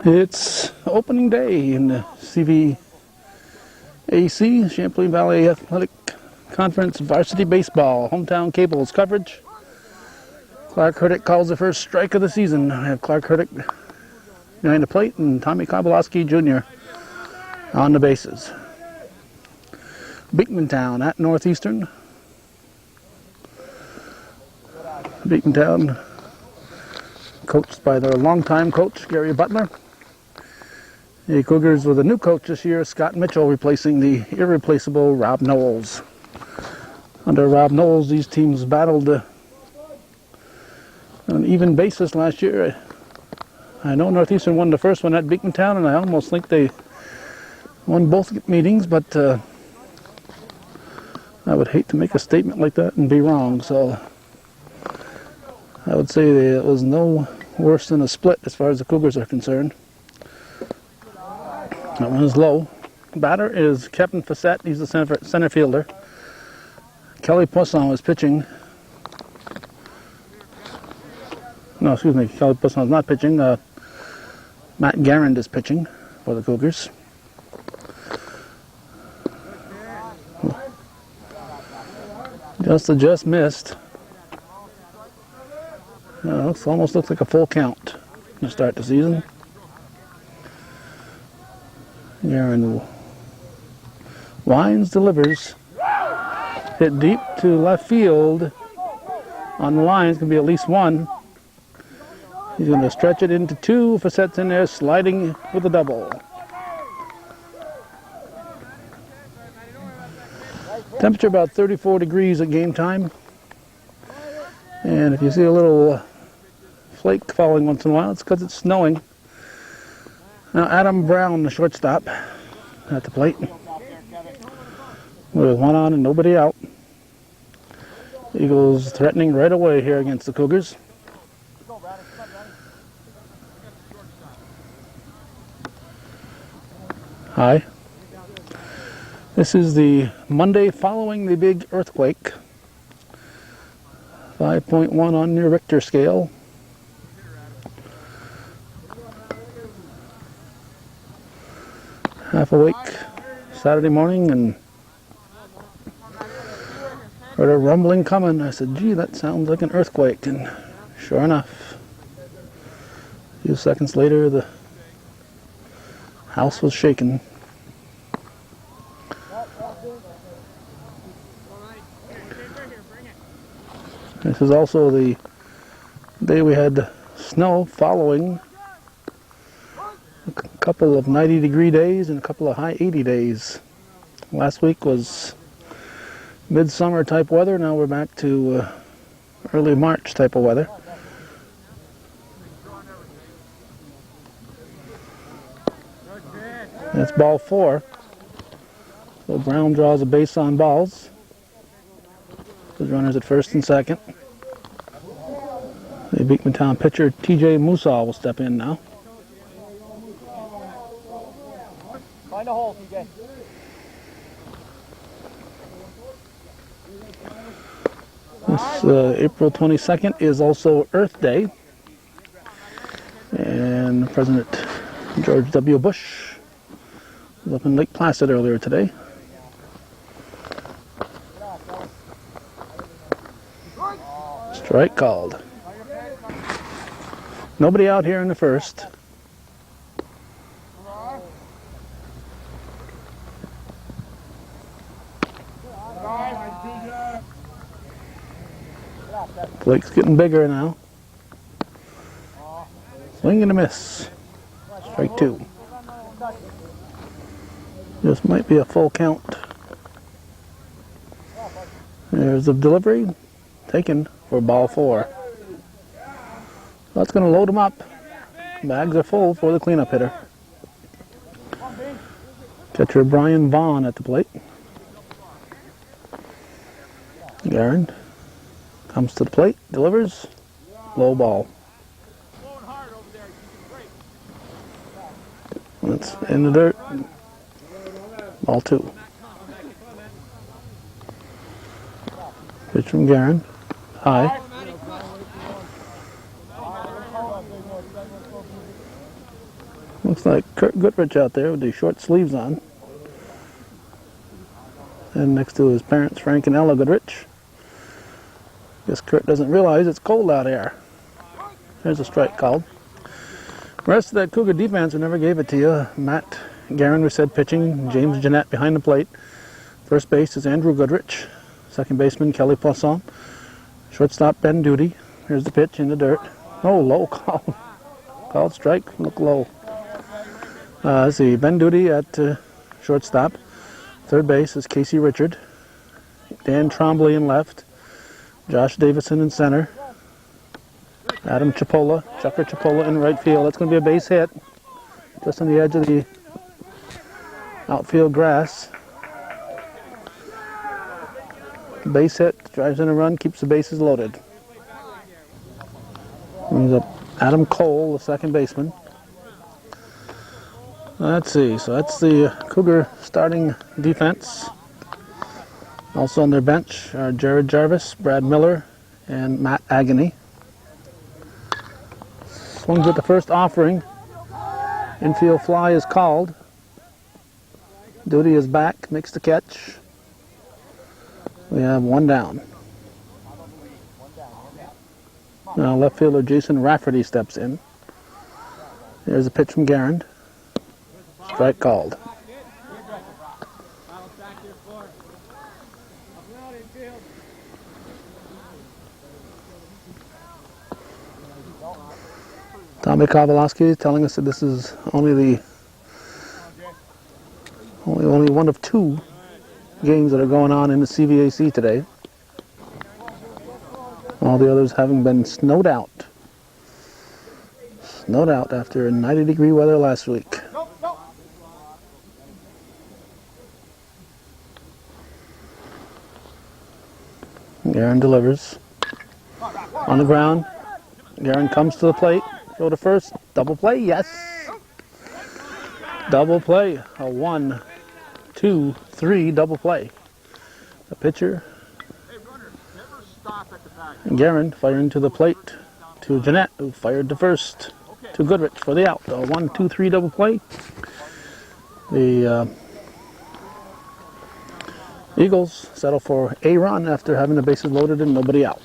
It's opening day in the CVAC, Champlain Valley Athletic Conference Varsity Baseball. Hometown Cable's coverage. Clark Hurdick calls the first strike of the season. I have Clark Hurdick behind the plate and Tommy Kobolowski Jr. on the bases. Beekmantown at Northeastern. Beekmantown coached by their longtime coach, Gary Butler. The Cougars with a new coach this year, Scott Mitchell, replacing the irreplaceable Rob Knowles. Under Rob Knowles, these teams battled on an even basis last year. I know Northeastern won the first one at Beekmantown, and I almost think they won both meetings, but I would hate to make a statement like that and be wrong, so I would say that it was no worse than a split as far as the Cougars are concerned. That one is low. Batter is Kevin Fassett. He's the center fielder. Kelly Poisson is pitching. No, excuse me. Kelly Poisson is not pitching. Matt Garand is pitching for the Cougars. Just missed. It almost looks like a full count to start the season. Aaron Wines delivers. Hit deep to left field. On the line, it's going to be at least one. He's going to stretch it into two. Fassett's in there, sliding with a double. Temperature about 34 degrees at game time. And if you see a little flake falling once in a while, it's because it's snowing. Now Adam Brown, the shortstop, at the plate. With one on and nobody out. Eagles threatening right away here against the Cougars. Hi. This is the Monday following the big earthquake. 5.1 on your Richter scale. Half awake Saturday morning and heard a rumbling coming. I said, gee, that sounds like an earthquake. And sure enough, a few seconds later, the house was shaken. This is also the day we had snow following a couple of 90-degree days and a couple of high 80 days. Last week was midsummer type weather. Now we're back to early March type of weather. That's ball 4. So Brown draws a base on balls. The runners at first and second. The Beekmantown pitcher TJ Musall will step in now. Find a hole, TJ. This April 22nd is also Earth Day. And President George W. Bush was up in Lake Placid earlier today. Strike called. Nobody out here in the first. Blake's getting bigger now. Swing and a miss. Strike 2. This might be a full count. There's the delivery. Taken for ball 4. That's going to load them up. Bags are full for the cleanup hitter. Catcher Brian Vaughn at the plate. Garand comes to the plate, delivers, low ball. It's in the dirt. Ball 2. Pitch from Garand. High. Looks like Kurt Goodrich out there with the short sleeves on. And next to his parents, Frank and Ella Goodrich. Guess Kurt doesn't realize it's cold out here. There's a strike called. The rest of that Cougar defense, we never gave it to you. Matt Guerin was said pitching. James Jeanette behind the plate. First base is Andrew Goodrich. Second baseman, Kelly Poisson. Shortstop, Ben Duty. Here's the pitch in the dirt. Oh, low call. Called strike. Look low. Let's see. Ben Duty at shortstop. Third base is Casey Richard. Dan Trombley in left. Josh Davison in center. Adam Chipola, Chucker Chipola in right field. That's going to be a base hit. Just on the edge of the outfield grass. Base hit, drives in a run, keeps the bases loaded. Brings up Adam Cole, the second baseman. Let's see, so that's the Cougar starting defense. Also on their bench are Jared Jarvis, Brad Miller, and Matt Agony. Swings at the first offering. Infield fly is called. Duty is back, makes the catch. We have one down. Now left fielder Jason Rafferty steps in. Here's a pitch from Guerin. Strike called. Tommy Kowalski telling us that this is only one of two games that are going on in the CVAC today. All the others having been snowed out. Snowed out after 90-degree weather last week. Guerin delivers. On the ground. Guerin comes to the plate. Go to first. Double play. Yes. Double play. A 1, 2, 3 double play. The pitcher. Guerin firing to the plate to Jeanette, who fired to first. To Goodrich for the out. A 1, 2, 3 double play. The Eagles settle for a run after having the bases loaded and nobody out.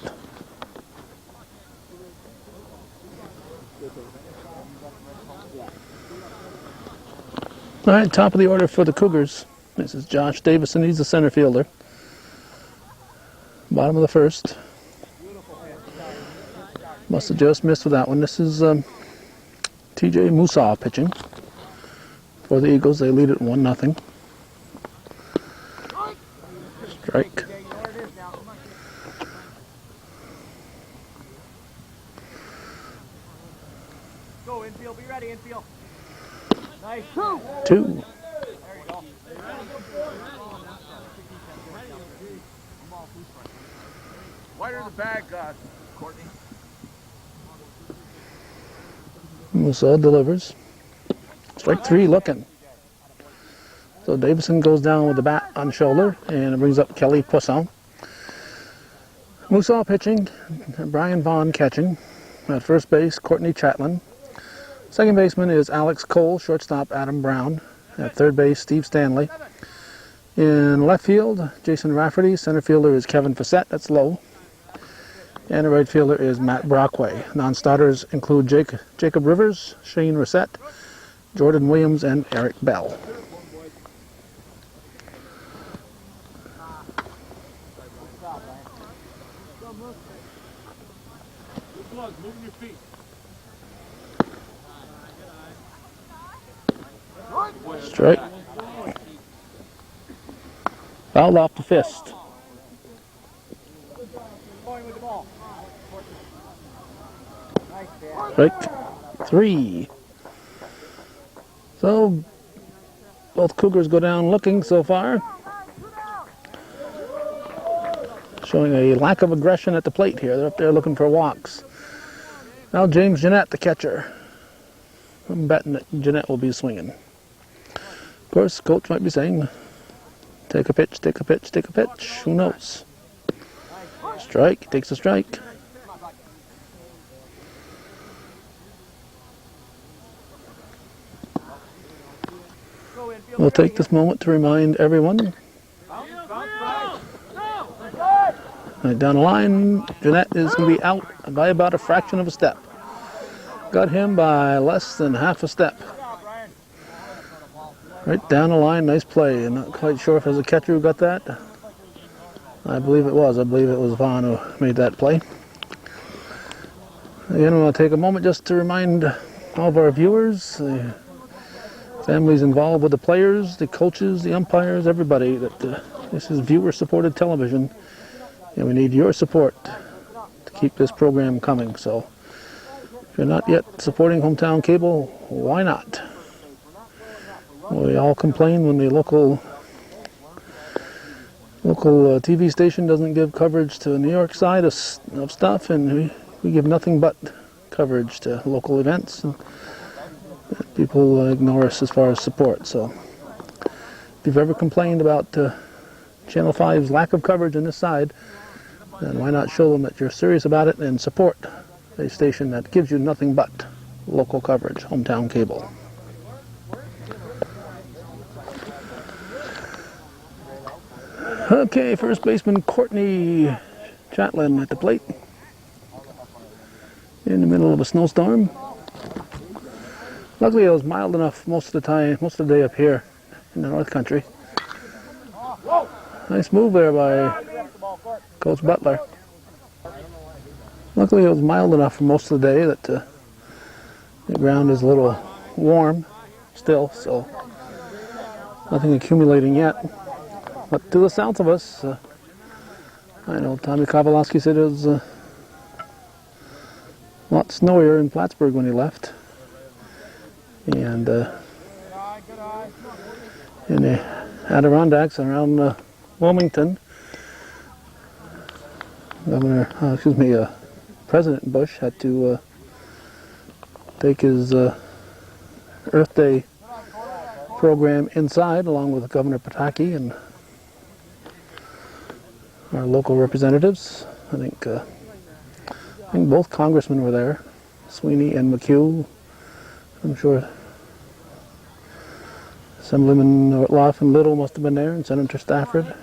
All right, top of the order for the Cougars. This is Josh Davison. He's the center fielder. Bottom of the first. Must have just missed with that one. This is TJ Musaw pitching for the Eagles. They lead it 1-0. Strike. Go infield, be ready infield. Nice. 2. Wider the bag, Courtney. Musaw delivers. Strike 3 looking. So Davison goes down with the bat on shoulder, and it brings up Kelly Poisson. Musaw pitching, Brian Vaughn catching. At first base, Courtney Chatlin. Second baseman is Alex Cole, shortstop Adam Brown. At third base, Steve Stanley. In left field, Jason Rafferty. Center fielder is Kevin Fassett, that's low. And the right fielder is Matt Brockway. Non-starters include Jacob Rivers, Shane Reset, Jordan Williams, and Eric Bell. Strike. Fouled off the fist. Strike 3. So both Cougars go down looking so far. Showing a lack of aggression at the plate here. They're up there looking for walks. Now James Jeanette, the catcher. I'm betting that Jeanette will be swinging. Of course, coach might be saying, take a pitch, take a pitch, take a pitch. Who knows? Strike, takes a strike. We'll take this moment to remind everyone. Right down the line, Jeanette is going to be out by about a fraction of a step. Got him by less than half a step. Right down the line, nice play. I'm not quite sure if it was a catcher who got that. I believe it was. I believe it was Vaughn who made that play. Again, I want to take a moment just to remind all of our viewers, the families involved with the players, the coaches, the umpires, everybody, that this is viewer-supported television, and we need your support to keep this program coming. So, if you're not yet supporting Hometown Cable, why not? We all complain when the local TV station doesn't give coverage to the New York side of stuff, and we give nothing but coverage to local events, and people ignore us as far as support. So if you've ever complained about Channel 5's lack of coverage on this side, then why not show them that you're serious about it and support a station that gives you nothing but local coverage, Hometown Cable. Okay, first baseman Courtney Chatlin at the plate. In the middle of a snowstorm. Luckily it was mild enough most of the time, most of the day up here in the North Country. Nice move there by Coach Butler. Luckily it was mild enough for most of the day that the ground is a little warm still, so nothing accumulating yet. But to the south of us, I know Tommy Kowalowski said it was a lot snowier in Plattsburgh when he left. And in the Adirondacks around Wilmington, President Bush had to take his Earth Day program inside along with Governor Pataki and our local representatives. I think both congressmen were there, Sweeney and McHugh. I'm sure Assemblyman Ortloff and Little must have been there, and Senator Stafford.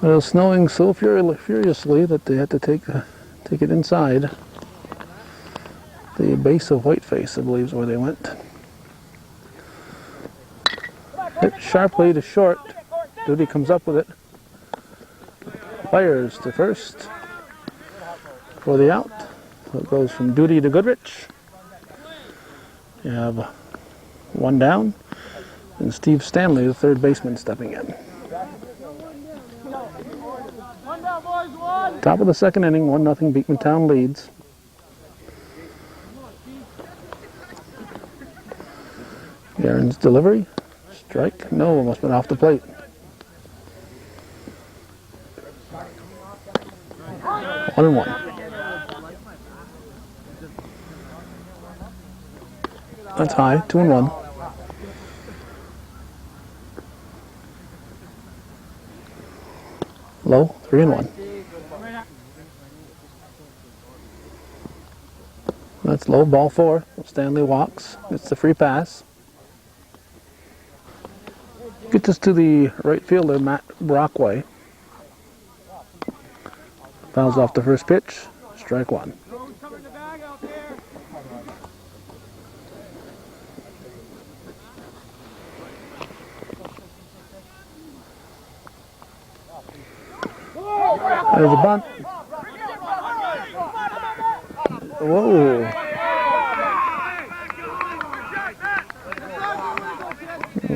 But it was snowing so furiously that they had to take it inside. The base of Whiteface, I believe, is where they went. Hit sharply to short. Duty comes up with it. Fires to first for the out. So it goes from Duty to Goodrich. You have one down, and Steve Stanley, the third baseman, stepping in. Top of the second inning, 1-0 Beekmantown leads. Garen's delivery. Strike. No, must have been off the plate. One and one. That's high. 2-1. Low. 3-1. That's low. Ball 4. Stanley walks. It's the free pass. Gets us to the right fielder, Matt Brockway. Fouls off the first pitch. Strike one. There's a bunt. Whoa.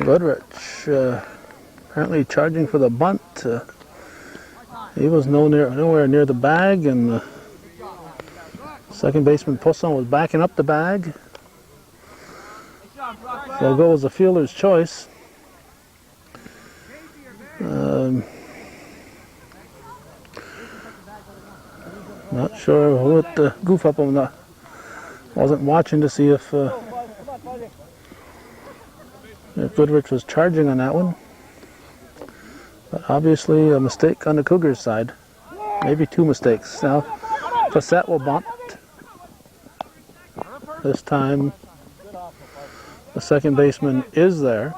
Goodrich apparently charging for the bunt. He was nowhere near the bag, and second baseman Poisson was backing up the bag. So go as the fielder's choice. Not sure what the goof up on the. Wasn't watching to see if Goodrich was charging on that one. But obviously a mistake on the Cougars side. Maybe two mistakes. Now Facette will bunt. This time The second baseman is there.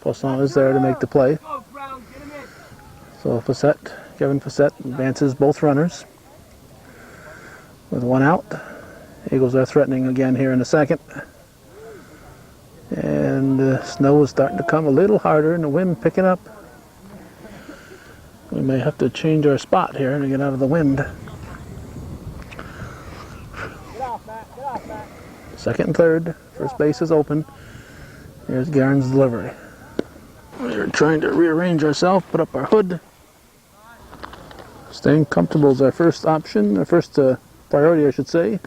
Poisson is there to make the play. So Kevin Facette advances both runners with one out. Eagles are threatening again here in the second. And the snow is starting to come a little harder and the wind picking up. We may have to change our spot here to get out of the wind. Get off, Matt. Get off, Matt. Second and third. First base is open. Here's Garen's delivery. We're trying to rearrange ourselves, put up our hood. Staying comfortable is our first option, our first priority, I should say.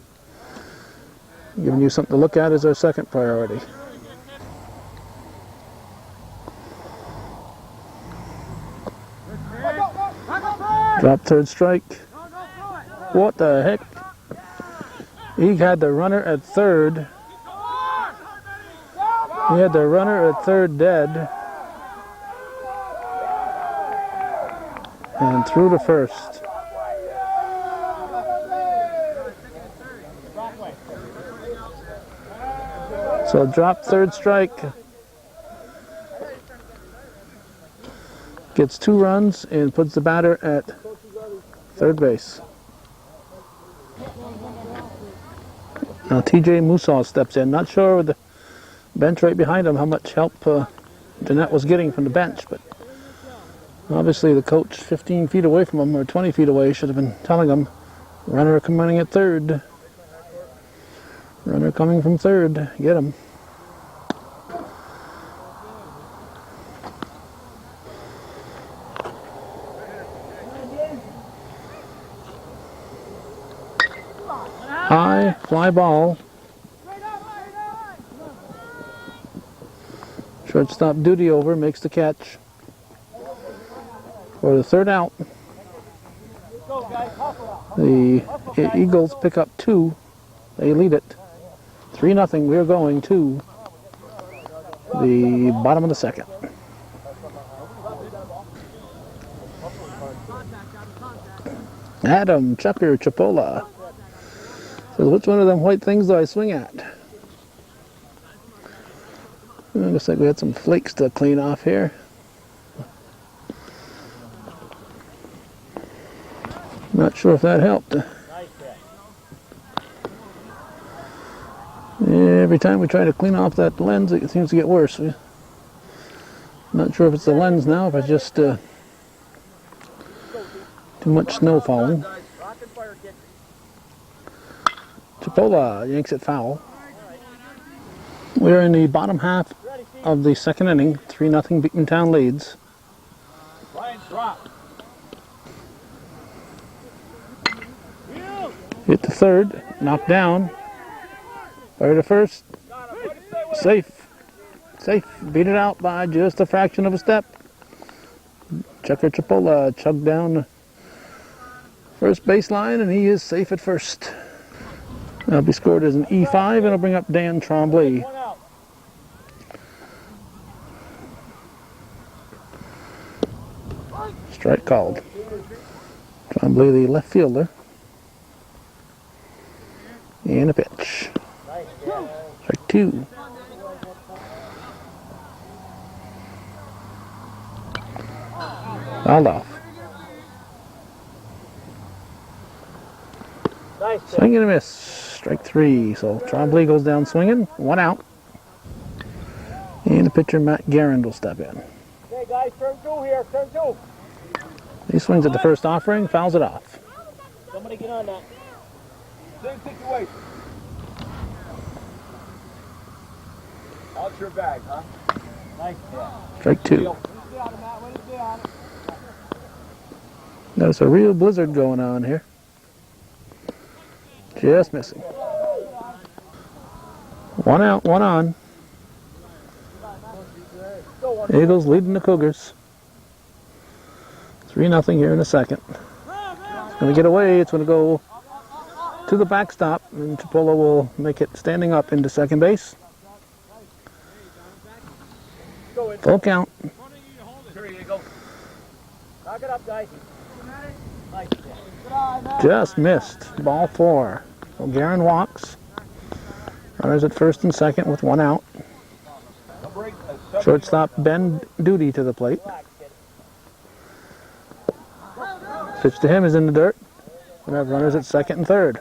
Giving you something to look at is our second priority. Drop third strike. What the heck? He had the runner at third. He had the runner at third dead. And threw to first. So drop third strike. Gets 2 runs and puts the batter at third base. Now TJ Musaw steps in. Not sure with the bench right behind him how much help Jeanette was getting from the bench, but obviously the coach 15 feet away from him, or 20 feet away, should have been telling him, runner coming at third. Runner coming from third. Get him. High fly ball. Shortstop duty over, makes the catch for the third out. The Eagles pick up 2. They lead it 3-0. We're going to the bottom of the second. Adam Chucker Chipola. So which one of them white things do I swing at? It looks like we had some flakes to clean off here. Not sure if that helped. Every time we try to clean off that lens, it seems to get worse. Not sure if it's the lens now, if it's just too much snow falling. Chipola yanks it foul. We're in the bottom half of the second inning. 3-0 Beekmantown leads. Hit to third, knocked down. Fire to first. Safe. Safe. Beat it out by just a fraction of a step. Chucker Chipola chugged down the first baseline, and he is safe at first. That'll be scored as an E5, and it'll bring up Dan Tremblay. Strike called. Tremblay, the left fielder. And a pitch. Strike 2. Fouled off. Swing and a miss. Strike 3. So Tremblay goes down swinging. 1 out. And the pitcher Matt Garand will step in. Okay, guys, turn 2 here. Turn 2. He swings at the first offering, fouls it off. Somebody get on that. Same situation. Out your bag, huh? Nice. Strike 2. There's a real blizzard going on here. Just missing. 1 out, 1 on. Eagles leading the Cougars. 3-0 here in the second. It's going to get away. It's going to go to the backstop, and Chipola will make it standing up into second base. Full count. Here you go. Knock it up, guys. Just missed. Ball 4. So Garin walks. Runners at first and second with 1 out. Shortstop Ben Duty to the plate. Pitch to him is in the dirt. We have runners at second and third.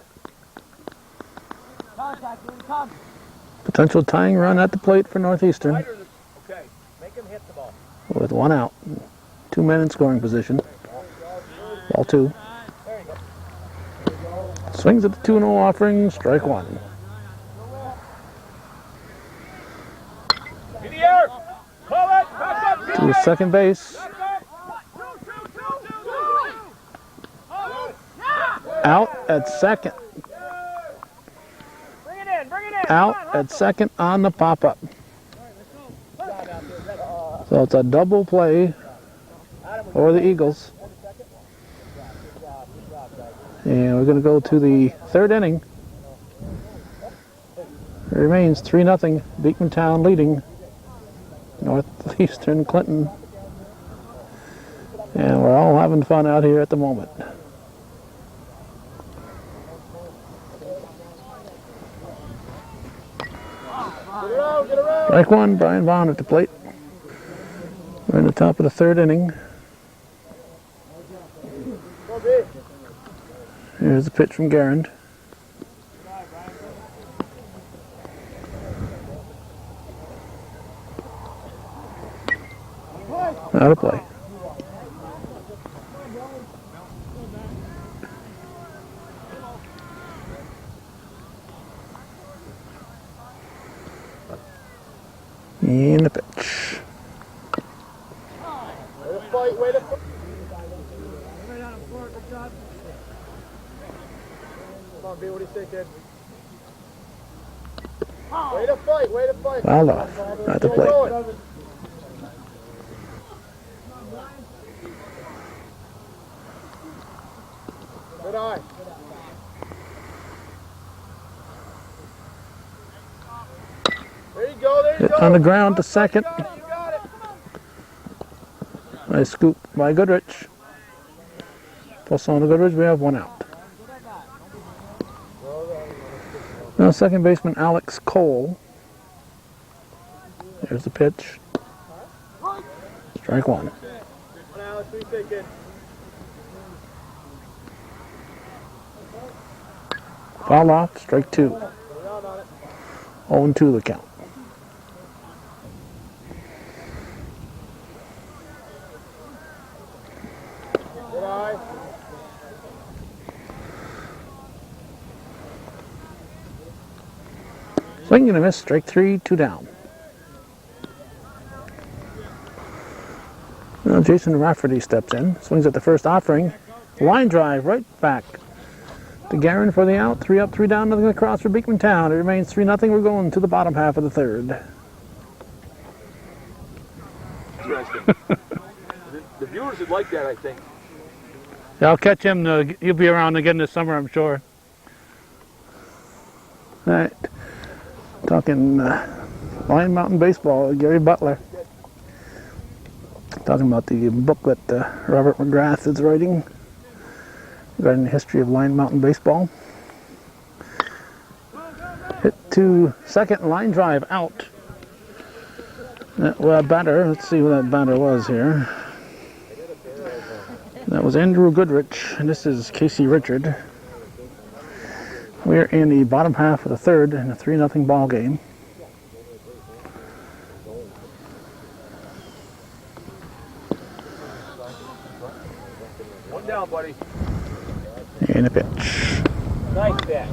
Potential tying run at the plate for Northeastern. Okay, make him hit the ball. With one out. 2 men in scoring position. Ball 2. Swings at the 2-0 offering. Strike 1. In the air. Call it. Back up. To second base. Out at second. Bring it in. Bring it in. Out at second on the pop-up. So it's a double play for the Eagles. And we're going to go to the third inning. It remains 3-0. Beekmantown leading Northeastern Clinton. And we're all having fun out here at the moment. Strike 1, Brian Vaughn at the plate. We're in the top of the third inning. Here's the pitch from Garand. Out of play. And the pitch. Way to fight. Come on, B, what do you say, kid? Way to fight, way to fight. Fouled off at the plate. Good eye. There you go, there you Hit go. on the ground to second. You got it. Nice scoop by Goodrich. Plus on to Goodrich, we have one out. Now second baseman Alex Cole. There's the pitch. Strike 1. Come on, Alex, what do you say, kid? Foul off, strike 2. 0-2 the count. Good eye. Swing and a miss, strike 3, 2 down. Now Jason Rafferty steps in, swings at the first offering. Line drive right back to Garin for the out. 3 up, 3 down, nothing across for Beekmantown. It remains 3-0. We're going to the bottom half of the third. Interesting. The viewers would like that, I think. Yeah, I'll catch him. He'll be around again this summer, I'm sure. All right. Talking Lion Mountain Baseball, Gary Butler. Talking about the book that Robert McGrath is writing regarding the history of Lion Mountain Baseball. Hit to second, line drive out. Well, batter, let's see who that batter was here. That was Andrew Goodrich, and this is Casey Richard. We're in the bottom half of the third in a 3-0 ball game. One down, buddy. And a pitch. Nice catch.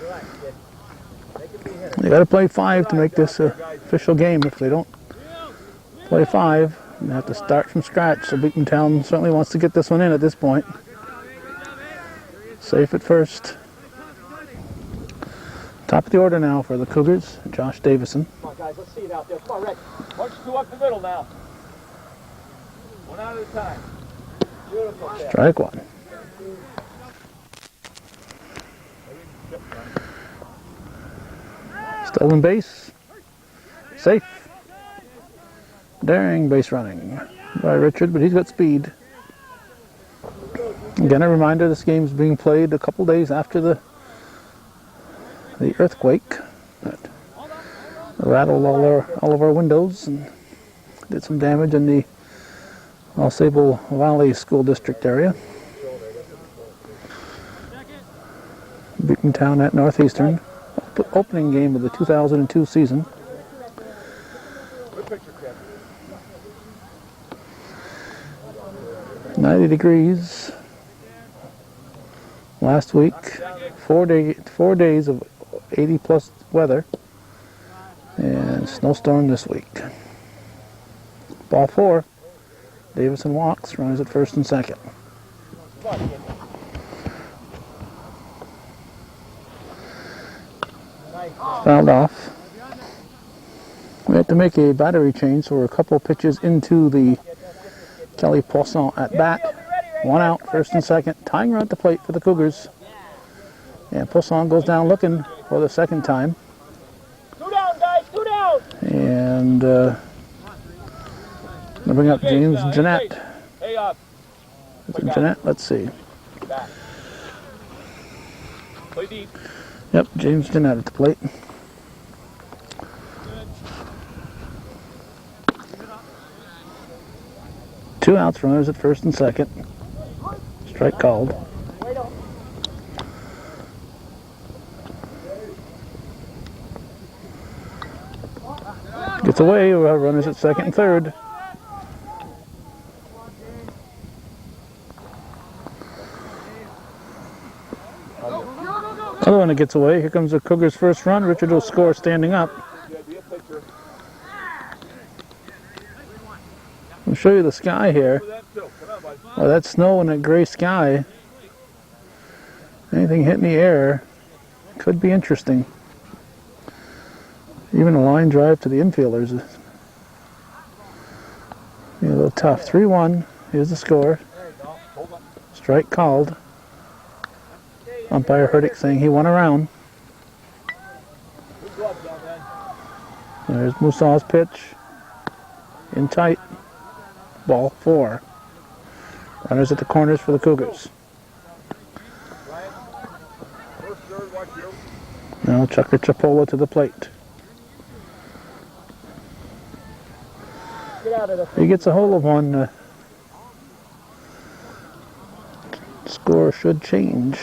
Relax, kid. Make it be hitter. They got to play 5 to make this official game. If they don't play 5, they have to start from scratch. So Beekmantown certainly wants to get this one in at this point. Safe at first. Top of the order now for the Cougars, Josh Davison. Come on, guys, let's see it out there. Come on, Rick. Punch 2 up the middle now. One out at a time. Beautiful catch. Strike 1. Stolen base. Safe. Daring base running by Richard, but he's got speed. Again, a reminder, this game is being played a couple days after the earthquake. that rattled all of our windows and did some damage in the Sable Valley School District area. Beekmantown at Northeastern, opening game of the 2002 season. 90 degrees last week, 4 days of 80 plus weather, and snowstorm this week. Ball 4, Davison walks, runners at first and second. Fouled off. We had to make a battery change, so we're a couple pitches into the Kelly Poisson at bat. 1 out, first and second. Tying run at the plate for the Cougars. And Poisson goes down looking for the second time. 2 down, guys, 2 down. And going to bring up James Jeanette. Hey, up. Is it Jeanette? Let's see. Back. Play deep. Yep, James Jeanette at the plate. Two outs, runners at first and second. Strike called. Gets away, we'll have runners at second and third. Other one that gets away. Here comes the Cougars' first run. Richard will score standing up. I'll show you the sky here. Oh, that snow and that gray sky. Anything hitting the air could be interesting. Even a line drive to the infielders is a little tough. 3-1. Here's the score. Strike called. Umpire Hurdick saying he won a round. There's Moussa's pitch. In tight. Ball 4. Runners at the corners for the Cougars. Now Chucker Chipola to the plate. He gets a hold of one. Score should change.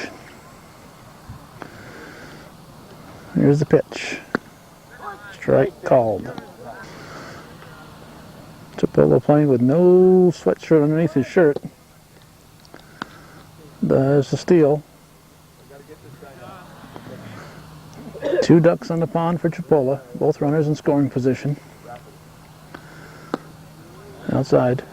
Here's the pitch. Strike called. Chipola playing with no sweatshirt underneath his shirt. There's the steal. 2 ducks on the pond for Chipola. Both runners in scoring position. Outside.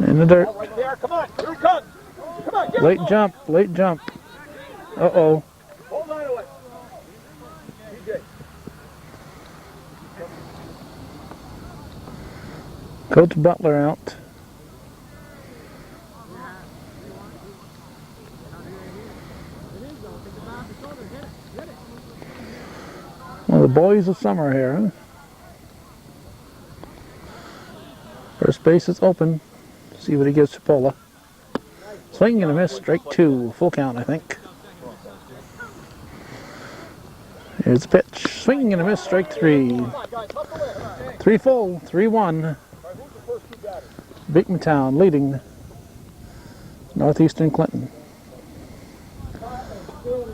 In the dirt. Come on, here he comes. Come on, Late jump, late jump. Uh-oh. hold on to it. TJ. Coach Butler out. One of the boys of summer here, huh? First base is open. See what he gives Chipola. Swing and a miss, strike 2. Full count, I think. Here's the pitch. Swing and a miss, strike 3. 3 full, 3-1. Beekmantown leading Northeastern Clinton.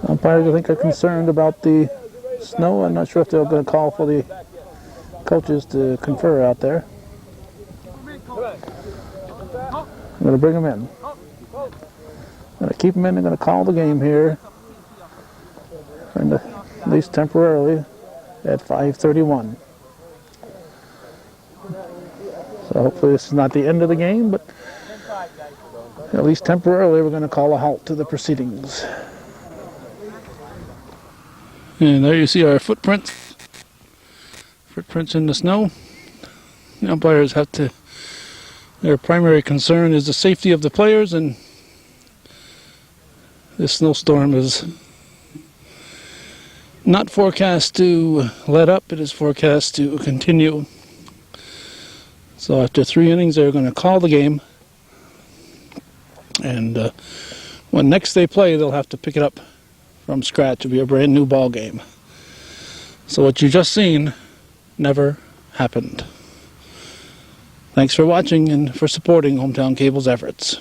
Umpires, I think, are concerned about the snow. I'm not sure if they're going to call for the coaches to confer out there. I'm going to bring them in. I'm going to keep them in. I'm going to call the game here, and at least temporarily, at 5:31. So hopefully this is not the end of the game, but at least temporarily we're going to call a halt to the proceedings. And there you see our footprints. Footprints in the snow. The umpires have to, their primary concern is the safety of the players, and this snowstorm is not forecast to let up. It is forecast to continue. So after 3 innings, they're going to call the game, and when next they play, they'll have to pick it up from scratch. It'll be a brand new ball game. So what you just seen never happened. Thanks for watching and for supporting Hometown Cable's efforts.